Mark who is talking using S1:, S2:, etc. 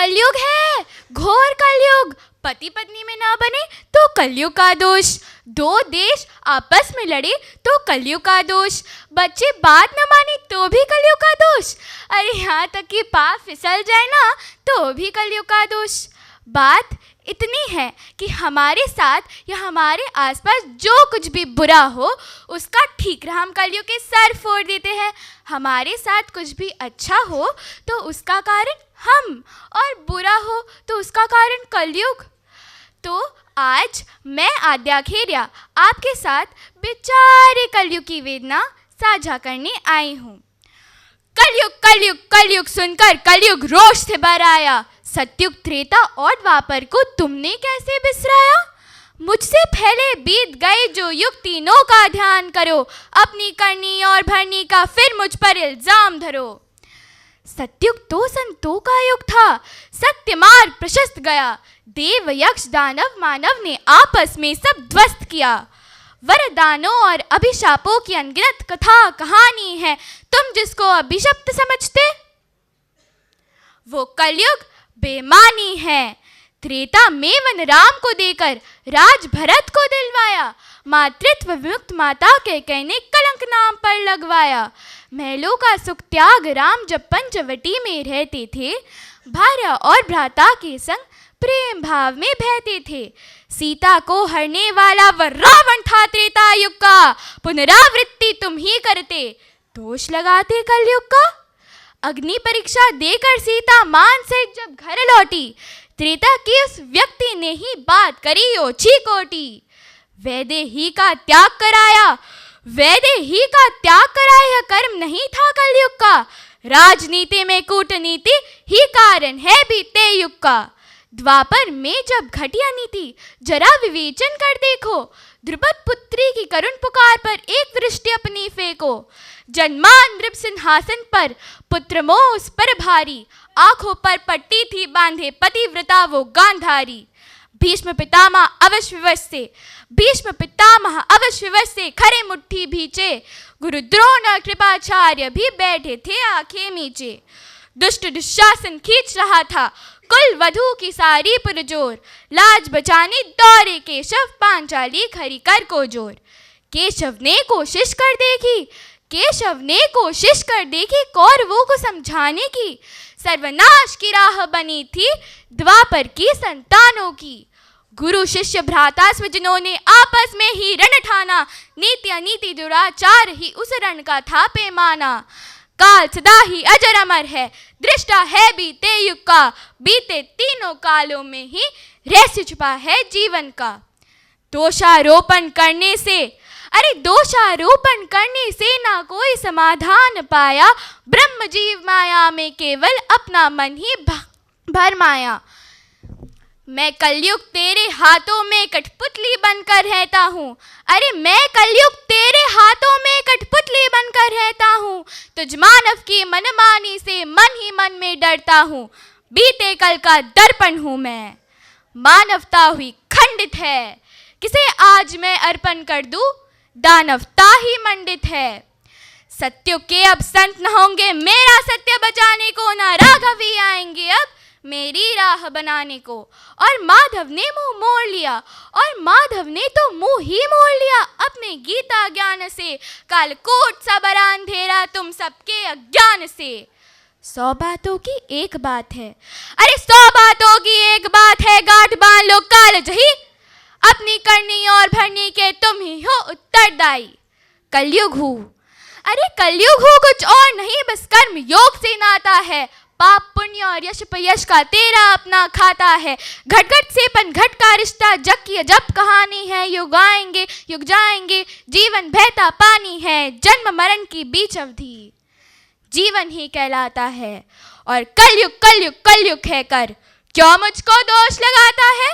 S1: कलयुग है, घोर कलयुग। पति पत्नी में ना बने तो कलयुग का दोष, दो देश आपस में लड़े तो कलयुग का दोष, बच्चे बात न माने तो भी कलयुग का दोष, अरे यहाँ तक कि पाँव फिसल जाए ना तो भी कलयुग का दोष। बात इतनी है कि हमारे साथ या हमारे आसपास जो कुछ भी बुरा हो उसका ठीकरा हम कलयुग के सर फोड़ देते हैं। हमारे साथ कुछ भी अच्छा हो तो उसका कारण हम, और बुरा हो तो उसका कारण कलयुग। तो आज मैं आद्या खेरिया आपके साथ बेचारे कलयुग की वेदना साझा करने आई हूँ। कलयुग कलयुग कलयुग सुनकर कलयुग रोष से भर आया, सतयुग त्रेता और द्वापर को तुमने कैसे बिसराया। मुझसे पहले बीत गए जो युग तीनों का ध्यान करो, अपनी करनी और भरनी का फिर मुझ पर इल्जाम धरो। सतयुग तो संतों का युग था, सत्य मार्ग प्रशस्त गया, देव यक्ष दानव मानव ने आपस में सब ध्वस्त किया। वरदानों और अभिशापों की अनगिनत कथा कहानी है, तुम जिसको अभिशप्त समझते वो कलयुग बेमानी है। त्रेता में वन राम को देकर राज भरत को दिलवाया, मातृत्व विमुक्त माता के कहने कलंक नाम पर लगवाया। महलों का सुख त्याग राम जब पंचवटी में रहते थे, भार्या और भ्राता के संग प्रेम भाव में बहते थे। सीता को हरने वाला वह रावण था त्रेता युग का, पुनरावृत्ति तुम ही करते दोष लगाते कलयुग का। अग्नि परीक्षा देकर सीता मान से जब घर लौटी, त्रेता की उस व्यक्ति ने ही बात करी ओछी कोटी। वैदेही का त्याग कराया, वैदेही का त्याग कराया कर्म नहीं था कलयुग का। राजनीति में कूटनीति ही कारण है बीते युग का। द्वापर में जब घटिया नीति जरा विवेचन कर देखो, द्रुपद पुत्री की करुण पुकार पर एक दृष्टि अपनी फेंको। जन्मान नृप सिंहासन पर पुत्र मोह उस पर भारी, आंखों पर पट्टी थी बांधे पतिव्रता वो गांधारी। भीष्म पितामह अवश्य विवश से, भीष्म पितामह अवश्य विवश से खरे मुट्ठी भीचे, गुरु द्रोण और कृपाचार्य भी बैठे थे आंखें मीचे। दुष्ट दुशासन खींच रहा था कुल वधू की सारी पुरजोर, लाज बचाने दौड़े केशव पांचाली खरी कर को जोर। केशव ने कोशिश कर देखी, केशव ने कोशिश कर देखी कौरवों को समझाने की, सर्वनाश की राह बनी थी द्वापर की संतानों की। गुरु शिष्य भ्राता स्वजनों ने आपस में ही रण ठाना, नीति अनीति दुराचार ही उस रण का था पैमाना। काल सदा ही अजर अमर है, दृष्टा है बीते युग का, बीते तीनों कालों में ही रहस्य छुपा है जीवन का। दोषारोपण करने से, अरे दोषारोपण करने से ना कोई समाधान पाया, ब्रह्म जीव माया में केवल अपना मन ही भरमाया। मैं कलयुग तेरे हाथों में कठपुतली बनकर रहता हूँ, अरे मैं कलयुग तेरे हाथों में कठपुतली बनकर रहता हूँ। तुझ मानव की मनमानी से मन ही मन में डरता हूँ, बीते कल का दर्पण हूँ मैं। मानवता हुई खंडित है, किसे आज मैं अर्पण कर दूँ, दानवता ही मंडित है। सत्युग के अब संत न होंगे मेरा सत्य बचाने को, ना राघव ही आएंगे अब मेरी राह बनाने को। और माधव ने मुंह मोड़ लिया, और माधव ने तो मुंह ही मोड़ लिया अपने गीता ज्ञान से, कालकोट सा बड़ा अंधेरा तुम सबके अज्ञान से। 100 बातों की एक बात है, अरे 100 बातों की एक बात है, गांठ बांध लो काल जही, अपनी करनी और भरनी के तुम ही हो उत्तरदायी। कलयुग हूँ, अरे कलयुग हूँ कुछ और नहीं बस कर्म योग से नाता है, पाप पुण्य और यश पयश का तेरा अपना खाता है। घट घट से पन घट का रिश्ता जग की अजब कहानी है, युग आएंगे युग जाएंगे जीवन बहता पानी है, जन्म मरण की बीच अवधि जीवन ही कहलाता है। और कलयुग कलयुग कलयुग है कर, क्यों मुझको दोष लगाता है।